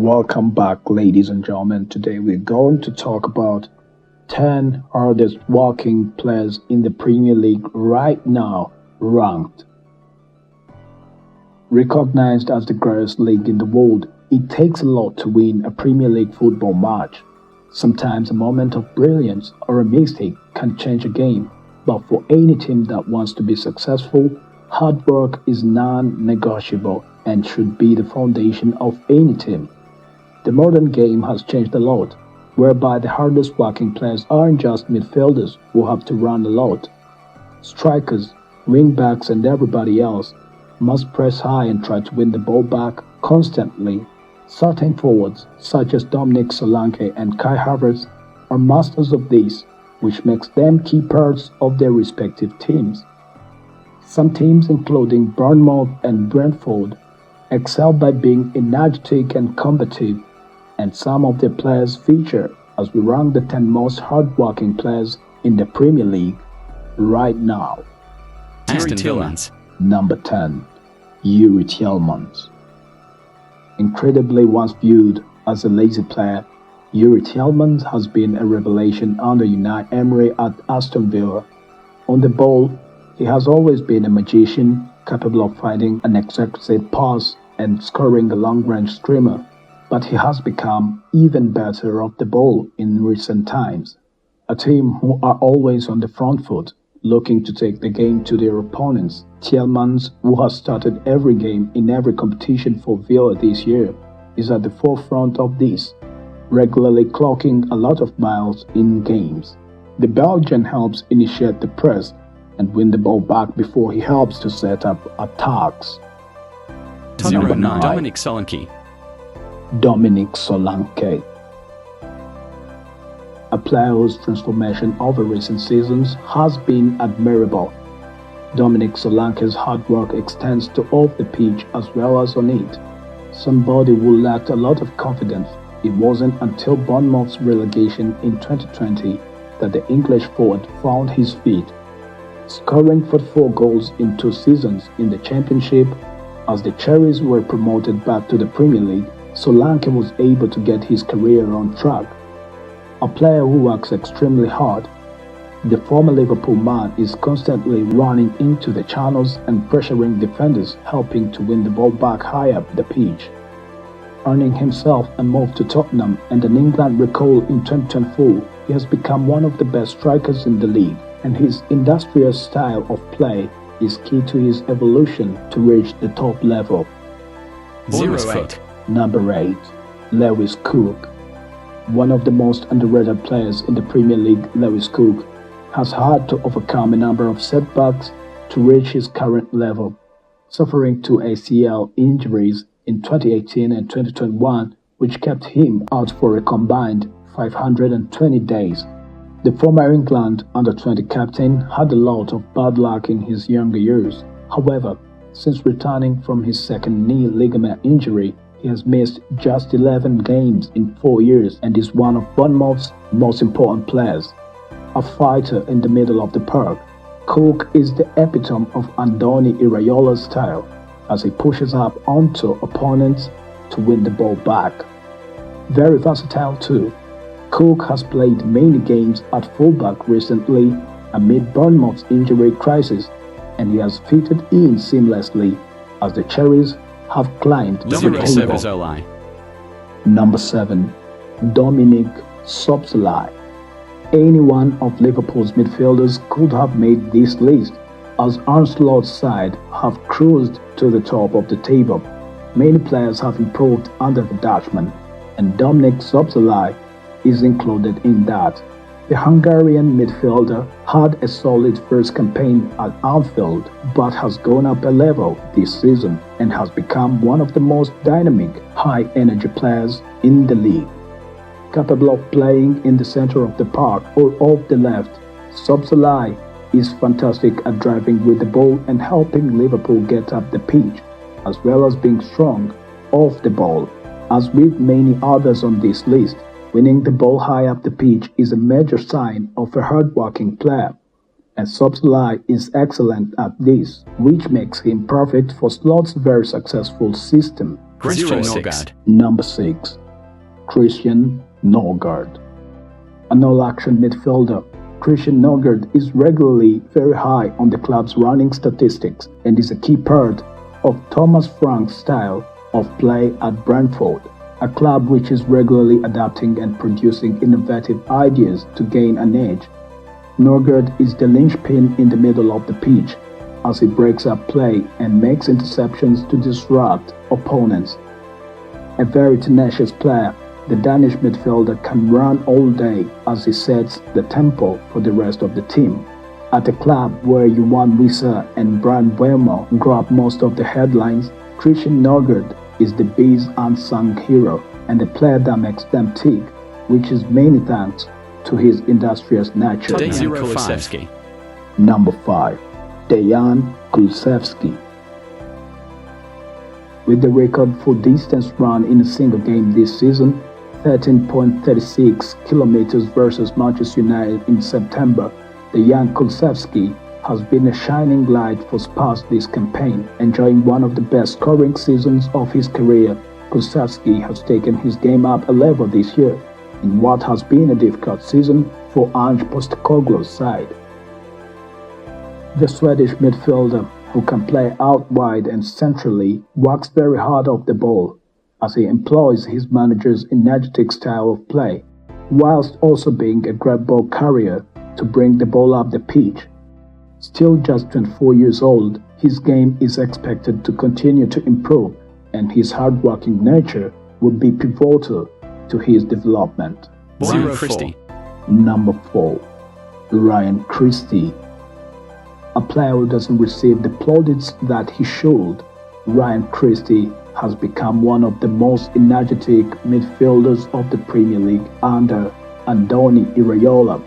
Welcome back, ladies and gentlemen. Today we're going to talk about 10 hardest working players in the Premier League right now, ranked. Recognized as the greatest league in the world, it takes a lot to win a Premier League football match. Sometimes a moment of brilliance or a mistake can change a game, but for any team that wants to be successful, hard work is non-negotiable and should be the foundation of any team. The modern game has changed a lot, whereby the hardest working players aren't just midfielders who have to run a lot. Strikers, wingbacks and everybody else must press high and try to win the ball back constantly. Certain forwards, such as Dominic Solanke and Kai Havertz, are masters of this, which makes them key parts of their respective teams. Some teams, including Bournemouth and Brentford, excel by being energetic and combative, and some of their players feature as we rank the 10 most hard-working players in the Premier League right now. Aston Villa. Number 10. Yuri Tielemans. Incredibly once viewed as a lazy player, Yuri Tielemans has been a revelation under Unai Emery at Aston Villa. On the ball, he has always been a magician, capable of finding an exquisite pass and scoring a long-range screamer, but he has become even better off the ball in recent times. A team who are always on the front foot, looking to take the game to their opponents. Tielemans, who has started every game in every competition for Villa this year, is at the forefront of this, regularly clocking a lot of miles in games. The Belgian helps initiate the press and win the ball back before he helps to set up attacks. Number 9. Dominic Solanke. Dominic Solanke. A player whose transformation over recent seasons has been admirable. Dominic Solanke's hard work extends to off the pitch as well as on it. Somebody who lacked a lot of confidence. It wasn't until Bournemouth's relegation in 2020 that the English forward found his feet. Scoring 44 goals in 2 seasons in the Championship, as the Cherries were promoted back to the Premier League, Solanke was able to get his career on track. A player who works extremely hard, the former Liverpool man is constantly running into the channels and pressuring defenders, helping to win the ball back high up the pitch. Earning himself a move to Tottenham and an England recall in 2024, he has become one of the best strikers in the league, and his industrious style of play is key to his evolution to reach the top level. 08. Number 8. Lewis Cook. One of the most underrated players in the Premier League, Lewis Cook has had to overcome a number of setbacks to reach his current level, suffering 2 ACL injuries in 2018 and 2021, which kept him out for a combined 520 days. The former England under-20 captain had a lot of bad luck in his younger years. However, since returning from his second knee ligament injury, he has missed just 11 games in 4 years and is one of Bournemouth's most important players. A fighter in the middle of the park, Cook is the epitome of Andoni Iraiola's style as he pushes up onto opponents to win the ball back. Very versatile too, Cook has played many games at fullback recently amid Bournemouth's injury crisis, and he has fitted in seamlessly as the Cherries have climbed the table. Number 7. Dominic Szoboszlai. Any one of Liverpool's midfielders could have made this list, as Arsenal's side have cruised to the top of the table. Many players have improved under the Dutchman, and Dominic Szoboszlai is included in that. The Hungarian midfielder had a solid first campaign at Anfield, but has gone up a level this season and has become one of the most dynamic, high-energy players in the league. Capable of playing in the center of the park or off the left, Szoboszlai is fantastic at driving with the ball and helping Liverpool get up the pitch, as well as being strong off the ball. As with many others on this list, winning the ball high up the pitch is a major sign of a hard-working player, and Szoboszlai is excellent at this, which makes him perfect for Slot's very successful system. Christian 06. Norgard. Number 6. Christian Norgard. An all-action midfielder, Christian Norgard is regularly very high on the club's running statistics and is a key part of Thomas Frank's style of play at Brentford, a club which is regularly adapting and producing innovative ideas to gain an edge. Norgard is the linchpin in the middle of the pitch as he breaks up play and makes interceptions to disrupt opponents. A very tenacious player, the Danish midfielder can run all day as he sets the tempo for the rest of the team. At a club where Johan Wissa and Brian Bremer grab most of the headlines, Christian Norgard is the Bees' unsung hero and the player that makes them tick, which is many thanks to his industrious nature. Dejan Kulusevski. Number 5. Dejan Kulusevski. With the record for distance run in a single game this season, 13.36 kilometers versus Manchester United in September, Dejan Kulusevski has been a shining light for Spurs this campaign, enjoying one of the best scoring seasons of his career. Kulusevski has taken his game up a level this year, in what has been a difficult season for Ange Postecoglou's side. The Swedish midfielder, who can play out wide and centrally, works very hard off the ball, as he employs his manager's energetic style of play, whilst also being a grab ball carrier to bring the ball up the pitch. Still just 24 years old, his game is expected to continue to improve, and his hard-working nature will be pivotal to his development. Ryan Christie. Number 4. Ryan Christie. A player who doesn't receive the plaudits that he should, Ryan Christie has become one of the most energetic midfielders of the Premier League under Andoni Iraola.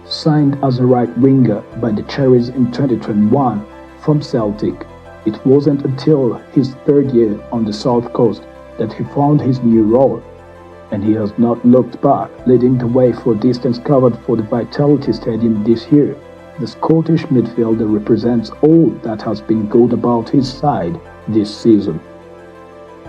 Signed as a right winger by the Cherries in 2021 from Celtic, it wasn't until his third year on the South Coast that he found his new role, and he has not looked back, leading the way for distance covered for the Vitality Stadium this year. The Scottish midfielder represents all that has been good about his side this season.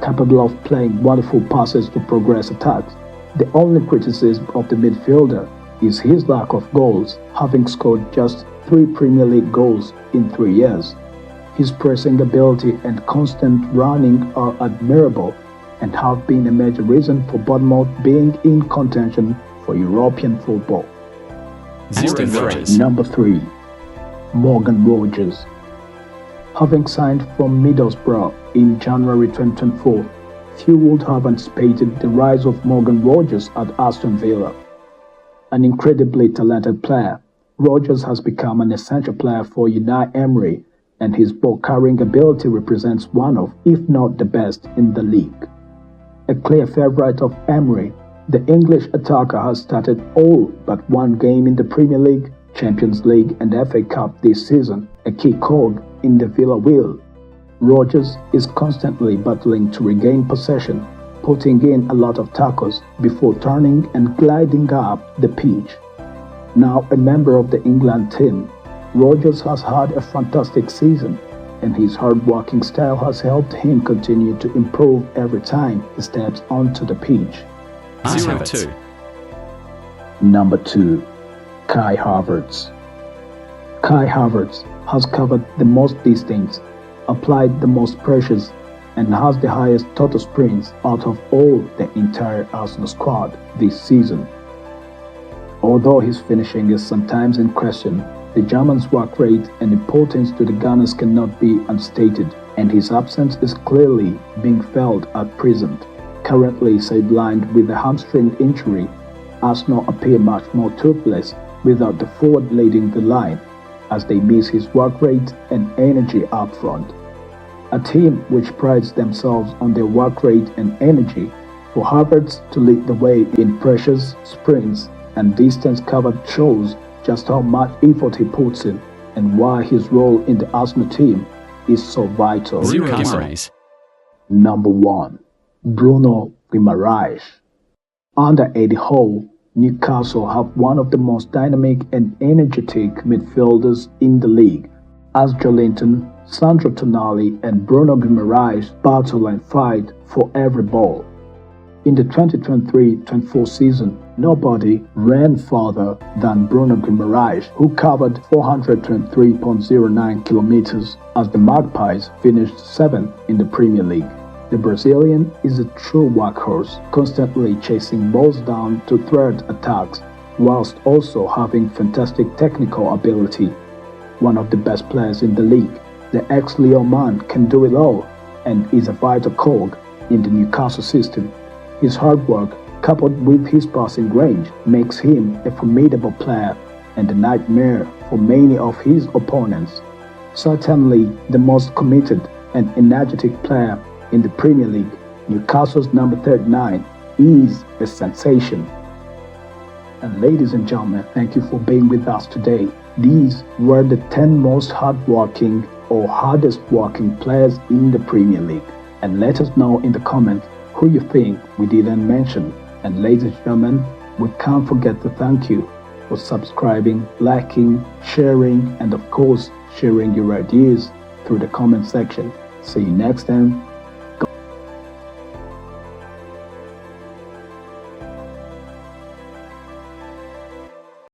Capable of playing wonderful passes to progress attacks, the only criticism of the midfielder is his lack of goals, having scored just 3 Premier League goals in 3 years. His pressing ability and constant running are admirable and have been a major reason for Bournemouth being in contention for European football. Aston Rogers. Number 3. Morgan Rogers. Having signed from Middlesbrough in January 2024, few would have anticipated the rise of Morgan Rogers at Aston Villa. An incredibly talented player, Rogers has become an essential player for Unai Emery, and his ball-carrying ability represents one of, if not the best, in the league. A clear favourite of Emery, the English attacker has started all but one game in the Premier League, Champions League and FA Cup this season, a key cog in the Villa wheel. Rogers is constantly battling to regain possession, putting in a lot of tackles before turning and gliding up the pitch. Now a member of the England team, Rogers has had a fantastic season, and his hard-working style has helped him continue to improve every time he steps onto the pitch. 2. Number 2. Kai Havertz. Kai Havertz has covered the most distance, applied the most pressures, and has the highest total sprints out of all the entire Arsenal squad this season. Although his finishing is sometimes in question, the German's work rate and importance to the Gunners cannot be unstated, and his absence is clearly being felt at present. Currently sidelined with a hamstring injury, Arsenal appear much more toothless without the forward leading the line, as they miss his work rate and energy up front. A team which prides themselves on their work rate and energy, for Havertz to lead the way in pressures, sprints, and distance covered shows just how much effort he puts in and why his role in the Arsenal team is so vital. Guimaraes. Number 1. Bruno Guimaraes. Under Eddie Howe, Newcastle have one of the most dynamic and energetic midfielders in the league, as Joelinton, Sandro Tonali and Bruno Guimaraes battle and fight for every ball. In the 2023-24 season, nobody ran farther than Bruno Guimaraes, who covered 423.09 kilometers as the Magpies finished 7th in the Premier League. The Brazilian is a true workhorse, constantly chasing balls down to thwart attacks, whilst also having fantastic technical ability. One of the best players in the league, the ex-Lyon man can do it all and is a vital cog in the Newcastle system. His hard work, coupled with his passing range, makes him a formidable player and a nightmare for many of his opponents. Certainly the most committed and energetic player in the Premier League, Newcastle's number 39 is a sensation. And ladies and gentlemen, thank you for being with us today. These were the 10 most hardworking or hardest working players in the Premier League. And let us know in the comments who you think we didn't mention. And ladies and gentlemen, we can't forget to thank you for subscribing, liking, sharing, and of course, sharing your ideas through the comment section. See you next time.